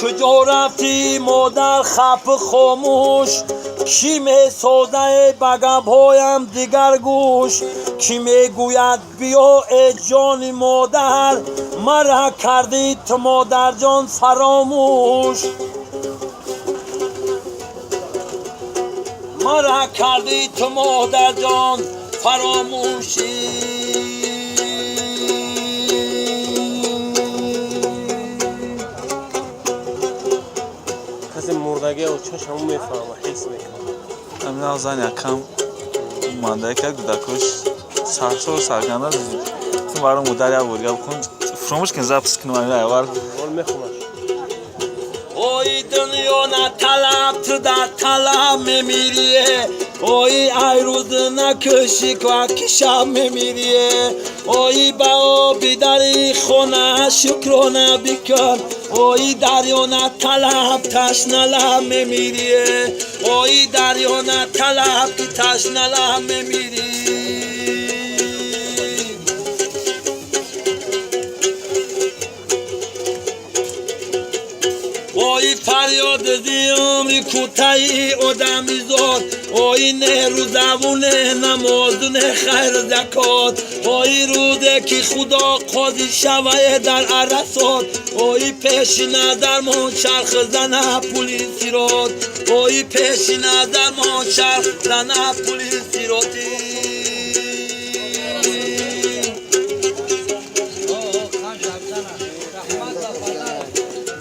کجا رفتی مادر خفه خاموش؟ کی می‌سازد به گپ‌هایم دیگر گوش؟ کی میگوید بیا ای جان مادر، مرا کردی تو مادر جان فراموش. مرا کردی تو مادر جان فراموشی. کسی مردگی و چشمو میفهمه، حس میکنه. همین آزان یکم مانده که گودکوش سرسو سرگنده تو برای مدر یا برگه بکن فراموش کن زبس کنم همین ایوار حال میخونم. اوی دنیا نه طلب تو در طلب میمیریه. اوی ای روز نکشی که شب میمیریه. اوی با آبی دری خونه شکرانه بکن. اوی دریا نه طلب تشنه لب میمیریه. اوی دریا نه طلب که تشنه لب میمیری. اوی فریاد زیامی کوتاهی آدمی زاد. اوی نه رو زبونه نمازونه خیر زکات. اوی روزه که خدا قاضی شوه در عرصات. اوی پیش نظر ما چرخ زنه پولیسی راد. اوی پیش نظر ما چرخ زنه پولیسی راتی.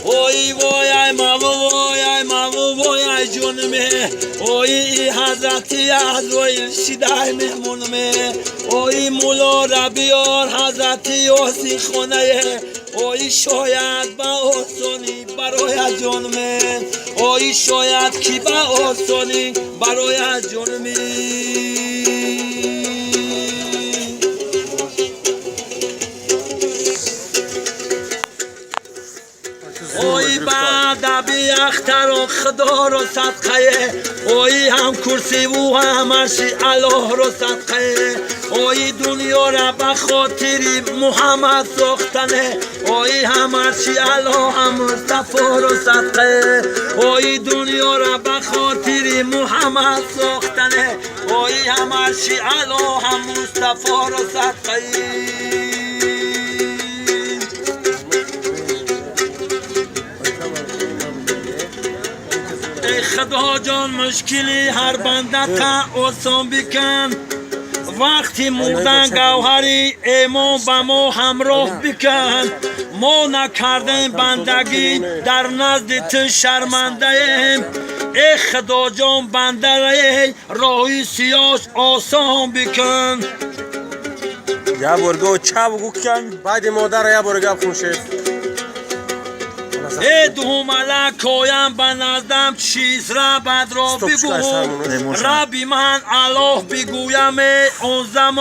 اوی وای مامو وای جونمه. اوی حضرتی عزرائیل شیدای مهمونمه. اوی مولا را بیار حضرتی یاسی خونه. اوی شاید با آسانی برای جونمه. اوی شاید کی با آسانی برای جونمه. اوی بعد بی اختر و خدا رو صدقه. اوی هم کرسی و هم عرشی الله رو صدقه. اوی دنیا را به خاطری محمد ساختنه. اوی هم عرشی الله هم مصطفی رو صدقه. اوی دنیا را به خاطری محمد ساختنه. اوی هم عرشی الله هم مصطفی رو صدقه. ای خدا جان مشکلی هر بنده تا آسان بکن. وقتی مردن گوهری ایمان با ما همراه بکن. ما نکردیم بندگی در نزد تو شرمنده ایم. ای خدا جان بنده رای راهی سیاس آسان بکن. یا برگه و چه بگو کن بعد مادر یا برگه بکن شیف. ای دو ملک کویم به نزدم چیز را بد را بگو. ربی من الله بگویم اون زمان